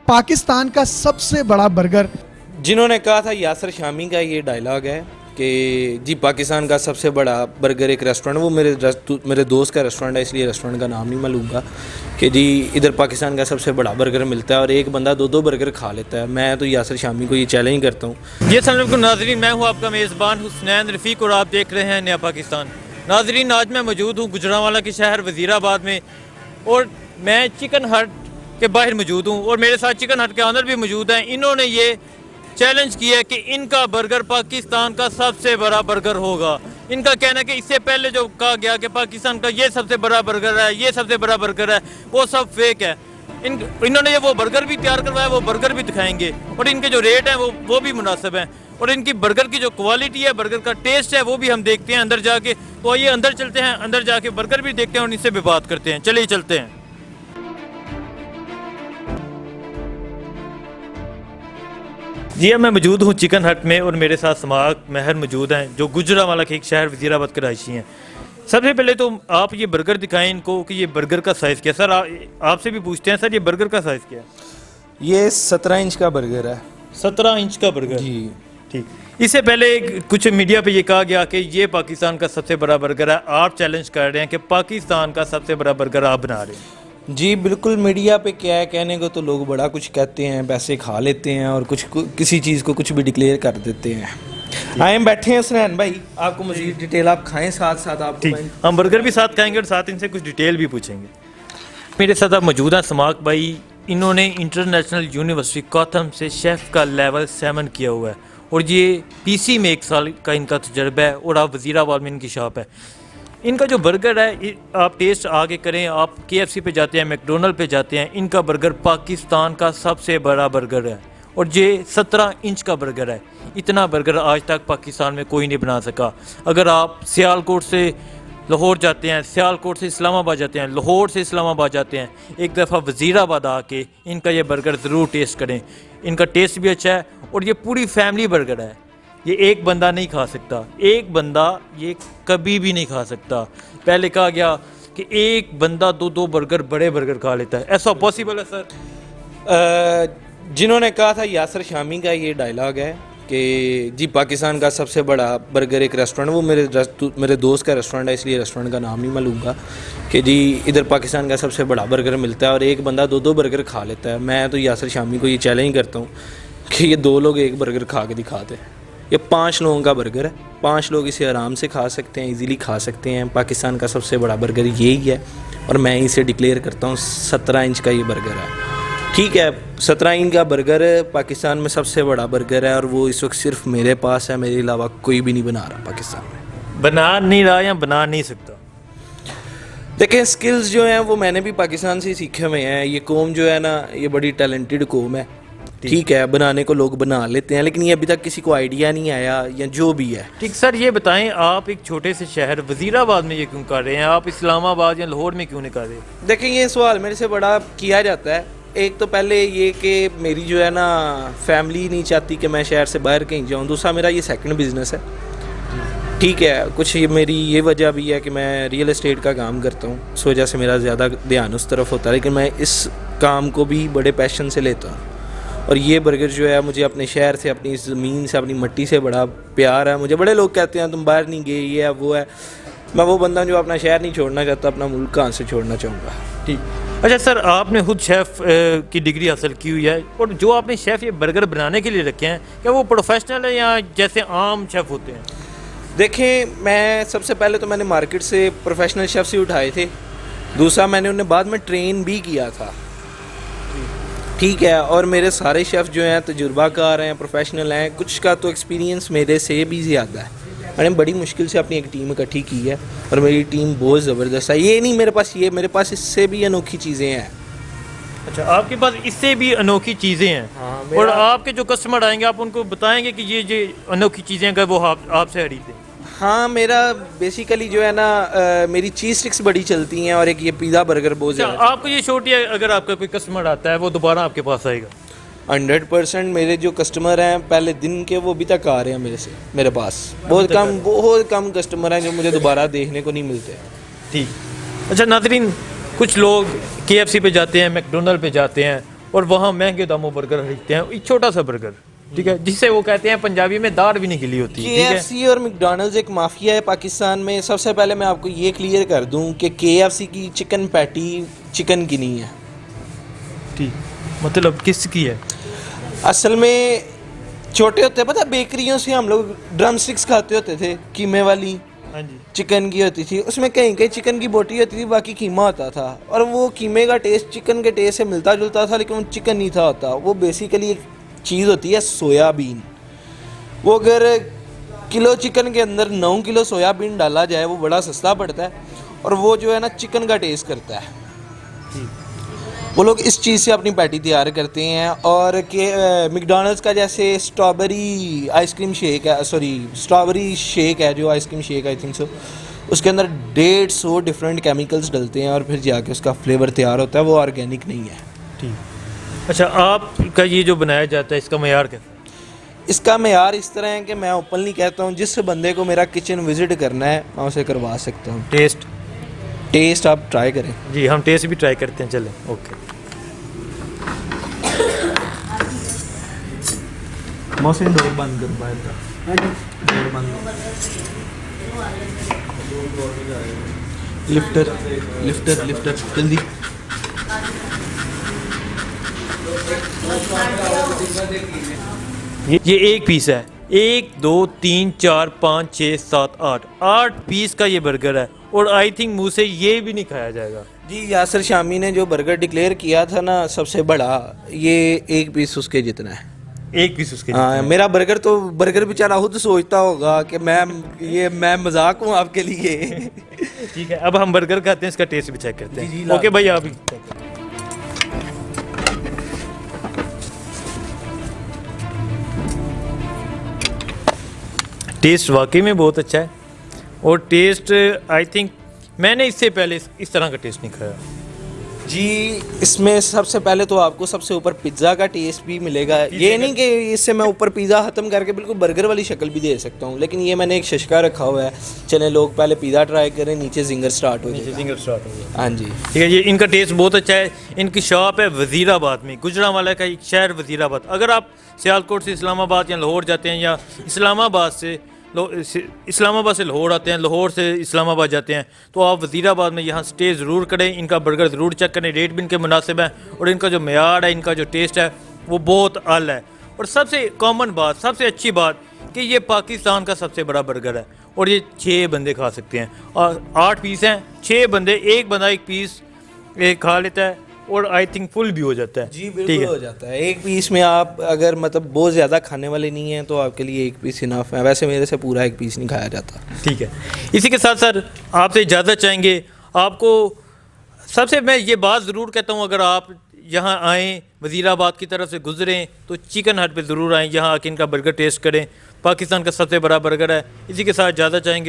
पाकिस्तान का सबसे बड़ा बर्गर। जिन्होंने कहा था यासर शामी का ये डायलॉग है कि जी पाकिस्तान का सबसे बड़ा बर्गर एक रेस्टोरेंट, वो मेरे दोस्त का रेस्टोरेंट है इसलिए रेस्टोरेंट का नाम नहीं मैं लूँगा, कि जी इधर पाकिस्तान का सबसे बड़ा बर्गर मिलता है और एक बंदा दो बर्गर खा लेता है। मैं तो यासर शामी को ये चैलेंज करता हूँ। जी अस्सलाम वालेकुम नाज़रीन, मैं हूँ आपका मेज़बान हुसनैन रफ़ीक और आप देख रहे हैं नया पाकिस्तान। नाज़रीन, आज मैं मौजूद हूँ गुजरांवाला के शहर वज़ीराबाद में और मैं चिकन हट के बाहर मौजूद हूँ और मेरे साथ चिकन हट के ऑनर भी मौजूद हैं। इन्होंने ये चैलेंज किया है कि इनका बर्गर पाकिस्तान का सबसे बड़ा बर्गर होगा। इनका कहना है कि इससे पहले जो कहा गया कि पाकिस्तान का ये सबसे बड़ा बर्गर है, ये सबसे बड़ा बर्गर है, वो सब फेक है। इन्होंने ये वो बर्गर भी तैयार करवाया, वो बर्गर भी दिखाएंगे और इनके जो रेट हैं वो भी मुनासिब हैं और इनकी बर्गर की जो क्वालिटी है, बर्गर का टेस्ट है, वो भी हम देखते हैं अंदर जाके। तो आइए अंदर चलते हैं, अंदर जाके बर्गर भी देखते हैं और इनसे भी बात करते हैं। चलिए चलते हैं। जी मैं मौजूद हूँ चिकन हट में और मेरे साथ समाक महर मौजूद हैं जो गुजरांवाला के एक शहर वज़ीराबाद के रहायशी हैं। सबसे पहले तो आप ये बर्गर दिखाएं इनको कि ये बर्गर का साइज़ क्या है। सर आपसे भी पूछते हैं, सर ये बर्गर का साइज़ क्या है? ये 17 इंच का बर्गर है। 17 इंच का बर्गर जी ठीक। इससे पहले कुछ मीडिया पे ये कहा गया कि ये पाकिस्तान का सबसे बड़ा बर्गर है। आप चैलेंज कर रहे हैं कि पाकिस्तान का सबसे बड़ा बर्गर आप बना रहे हैं। जी बिल्कुल, मीडिया पे क्या है, कहने को तो लोग बड़ा कुछ कहते हैं, पैसे खा लेते हैं और किसी चीज़ को कुछ भी डिक्लेयर कर देते हैं। आए बैठे हैं हुसनैन भाई, आपको मज़ीद डिटेल आप खाएं, साथ साथ आपको हम बर्गर भी साथ खाएंगे और साथ इनसे कुछ डिटेल भी पूछेंगे। मेरे साथ आप मौजूद हैं समाक भाई। इन्होंने इंटरनेशनल यूनिवर्सिटी कॉथम से शेफ़ का लेवल 7 किया हुआ है और ये पीसी में 1 साल का इनका तजर्बा है और आप वज़ीराबाद में इनकी शॉप है। इनका जो बर्गर है आप टेस्ट आगे करें, आप KFC पे जाते हैं, मैकडोनल्ड पे जाते हैं, इनका बर्गर पाकिस्तान का सबसे बड़ा बर्गर है और ये 17 इंच का बर्गर है। इतना बर्गर आज तक पाकिस्तान में कोई नहीं बना सका। अगर आप सियालकोट से लाहौर जाते हैं, सियालकोट से इस्लामाबाद जाते हैं, लाहौर से इस्लामाबाद जाते हैं, एक दफ़ा वज़ीराबाद आके इनका ये बर्गर ज़रूर टेस्ट करें। इनका टेस्ट भी अच्छा है और ये पूरी फैमिली बर्गर है। ये एक बंदा नहीं खा सकता, एक बंदा ये कभी भी नहीं खा सकता। पहले कहा गया कि एक बंदा दो बर्गर बड़े बर्गर खा लेता है, ऐसा पॉसिबल है सर? जिन्होंने कहा था यासर शामी का ये डायलॉग है कि जी पाकिस्तान का सबसे बड़ा बर्गर एक रेस्टोरेंट, वो मेरे दोस्त का रेस्टोरेंट है इसलिए रेस्टोरेंट का नाम नहीं मैं लूँगा, कि जी इधर पाकिस्तान का सबसे बड़ा बर्गर मिलता है और एक बंदा दो बर्गर खा लेता है। मैं तो यासर शामी को ये चैलेंज करता हूँ कि ये 2 लोग एक बर्गर खा के दिखाते हैं। ये 5 लोगों का बर्गर है, 5 लोग इसे आराम से खा सकते हैं, इजीली खा सकते हैं। पाकिस्तान का सबसे बड़ा बर्गर यही है और मैं इसे डिक्लेयर करता हूँ 17 इंच का ये बर्गर है। ठीक है, 17 इंच का बर्गर पाकिस्तान में सबसे बड़ा बर्गर है और वो इस वक्त सिर्फ मेरे पास है, मेरे अलावा कोई भी नहीं बना रहा पाकिस्तान में। बना नहीं रहा या बना नहीं सकता? देखें, स्किल्स जो हैं वो मैंने भी पाकिस्तान से सीखे हुए हैं। ये कौम जो है ना, ये बड़ी टैलेंटेड कौम है। ठीक है, बनाने को लोग बना लेते हैं लेकिन ये अभी तक किसी को आइडिया नहीं आया या जो भी है। ठीक सर, ये बताएं आप एक छोटे से शहर वज़ीराबाद में ये क्यों कर रहे हैं? आप इस्लामाबाद या लाहौर में क्यों नहीं कर रहे? देखें, ये सवाल मेरे से बड़ा किया जाता है। एक तो पहले ये कि मेरी जो है ना फैमिली नहीं चाहती कि मैं शहर से बाहर कहीं जाऊँ। दूसरा मेरा ये सेकंड बिज़नेस है। ठीक है, कुछ मेरी ये वजह भी है कि मैं रियल एस्टेट का काम करता हूँ, इस वजह से मेरा ज़्यादा ध्यान उस तरफ होता है, लेकिन मैं इस काम को भी बड़े पैशन से लेता हूँ। और ये बर्गर जो है, मुझे अपने शहर से, अपनी ज़मीन से, अपनी मिट्टी से बड़ा प्यार है। मुझे बड़े लोग कहते हैं तुम बाहर नहीं गए, ये है वो है। मैं वो बंदा जो अपना शहर नहीं छोड़ना चाहता, अपना मुल्क कहाँ से छोड़ना चाहूँगा। ठीक। अच्छा सर, आपने खुद शेफ़ की डिग्री हासिल की हुई है और जो आपने शेफ़ ये बर्गर बनाने के लिए रखे हैं, क्या वो प्रोफेशनल है या जैसे आम शेफ़ होते हैं? देखें, मैं सबसे पहले तो मैंने मार्केट से प्रोफेशनल शेफ़ से उठाए थे। दूसरा मैंने उन्हें बाद में ट्रेन भी किया था। ठीक है, और मेरे सारे शेफ़ जो हैं तजुर्बाकार हैं, प्रोफेशनल हैं। कुछ का तो एक्सपीरियंस मेरे से भी ज़्यादा है। मैंने बड़ी मुश्किल से अपनी एक टीम इकट्ठी की है और मेरी टीम बहुत ज़बरदस्त है। ये नहीं मेरे पास इससे भी अनोखी चीज़ें हैं। अच्छा, आपके पास इससे भी अनोखी चीज़ें हैं? हाँ, और आपके जो कस्टमर आएंगे आप उनको बताएंगे कि ये अनोखी चीज़ें अगर वो आपसे खरीदें? हाँ, मेरा बेसिकली जो है ना मेरी चीज़ स्टिक्स बड़ी चलती हैं और एक ये पिज़्ज़ा बर्गर बहुत ज़्यादा। आपको ये छोटी है, अगर आपका कोई कस्टमर आता है वो दोबारा आपके पास आएगा? 100% मेरे जो कस्टमर हैं पहले दिन के, वो अभी तक आ रहे हैं मेरे पास। बहुत कम कस्टमर हैं जो मुझे दोबारा देखने को नहीं मिलते। ठीक। अच्छा नाज़रीन, कुछ लोग KFC पे जाते हैं, मैकडोनल्ड पे जाते हैं और वहाँ महंगे दामों बर्गर खरीदते हैं, एक छोटा सा बर्गर, ठीक है, जिसे वो कहते हैं पंजाबी में दाढ़ भी नहीं गिली होती, ठीक है। KFC और मैकडॉनल्ड्स एक माफिया है पाकिस्तान में। सबसे पहले मैं आपको ये क्लियर कर दूं कि KFC की चिकन पैटी चिकन की नहीं है। ठीक, मतलब किसकी है? असल में छोटे होते हैं, पता है, बेकरियों से हम लोग ड्रम स्टिक्स खाते होते थे, कीमे वाली हाँ जी, चिकन की होती थी, उसमें कहीं कहीं चिकन की बोटी होती थी, बाकी कीमा होता था, और वो कीमे का टेस्ट चिकन के टेस्ट से मिलता जुलता था, लेकिन वो चिकन नहीं था होता। वो बेसिकली एक चीज़ होती है सोयाबीन। वो अगर किलो चिकन के अंदर 9 किलो सोयाबीन डाला जाए वो बड़ा सस्ता पड़ता है, और वो जो है ना चिकन का टेस्ट करता है। वो लोग इस चीज़ से अपनी पैटी तैयार करते हैं। और के मैकडॉनल्ड्स का जैसे स्ट्रॉबेरी आइसक्रीम शेक है, सॉरी स्ट्रॉबेरी शेक है, जो ice cream shake I think so, उसके अंदर 150 डिफरेंट केमिकल्स डलते हैं और फिर जाके उसका फ्लेवर तैयार होता है। वो ऑर्गेनिक नहीं है। ठीक। अच्छा, आपका ये जो बनाया जाता है इसका मयार कैसा है? इसका मेयार इस तरह है कि मैं ओपनली कहता हूँ, जिस बंदे को मेरा किचन विजिट करना है मैं उसे करवा सकता हूँ। टेस्ट आप ट्राई करें। जी, हम टेस्ट भी ट्राई करते हैं, चलें। ओके, मौसम डोर बंद कर बाहर का, डोर बंद। लिफ्टर लिफ्टर लिफ्टर जल्दी। ये एक पीस है, 1 2 3 4 5 6 7 8 पीस का ये बर्गर है, और आई थिंक मुँह से ये भी नहीं खाया जाएगा। जी, यासर शामी ने जो बर्गर डिक्लेयर किया था ना सबसे बड़ा, ये एक पीस उसके जितना है। एक पीस उसके हाँ, मेरा बर्गर बेचारा खुद सोचता होगा कि मैं मजाक हूँ आपके लिए। ठीक है, अब हम बर्गर खाते हैं, इसका टेस्ट भी चेक करते जी, जी, हैं। ला ओके दो। भाई, आप भी check करें। टेस्ट वाकई में बहुत अच्छा है, और टेस्ट आई थिंक मैंने इससे पहले इस तरह का टेस्ट नहीं खाया। जी, इसमें सबसे पहले तो आपको सबसे ऊपर पिज़्ज़ा का टेस्ट भी मिलेगा। ये नहीं कि इससे मैं ऊपर पिज़्ज़ा ख़त्म करके बिल्कुल बर्गर वाली शक्ल भी दे सकता हूँ, लेकिन ये मैंने एक शशका रखा हुआ है। चलें, लोग पहले पिज़्ज़ा ट्राई करें, नीचे जिंगर स्टार्ट हो जाए। सिंगर स्टार्ट हो गया। हाँ जी, ठीक है, ये इनका टेस्ट बहुत अच्छा है। इनकी शॉप है वज़ीराबाद में, गुजरांवाला का एक शहर वज़ीराबाद। अगर आप सियालकोट से इस्लामाबाद या लाहौर जाते हैं, या इस्लामाबाद से लाहौर आते हैं, लाहौर से इस्लामाबाद जाते हैं, तो आप वज़ीराबाद में यहाँ स्टे ज़रूर करें। इनका बर्गर ज़रूर चेक करें, रेट भी इनके मुनासिब है, और इनका जो मयार है, इनका जो टेस्ट है वो बहुत आला है। और सबसे कॉमन बात, सबसे अच्छी बात कि ये पाकिस्तान का सबसे बड़ा बर्गर है, और ये 6 बंदे खा सकते हैं। और 8 पीस हैं, 6 बंदे, एक बंदा एक पीस खा लेता है, और आई थिंक फुल भी हो जाता है। जी ठीक बिल्कुल है, हो जाता है। एक पीस में आप अगर मतलब बहुत ज़्यादा खाने वाले नहीं हैं तो आपके लिए एक पीस इनफ है। वैसे मेरे से पूरा एक पीस नहीं खाया जाता। ठीक है। इसी के साथ सर आपसे इजाज़त चाहेंगे। आपको सबसे मैं ये बात ज़रूर कहता हूँ, अगर आप यहाँ आएँ, वज़ीराबाद की तरफ से गुजरें, तो चिकन हट पे ज़रूर आएँ, यहाँ आके इनका बर्गर टेस्ट करें। पाकिस्तान का सबसे बड़ा बर्गर है। इसी के साथ इजाज़त चाहेंगे।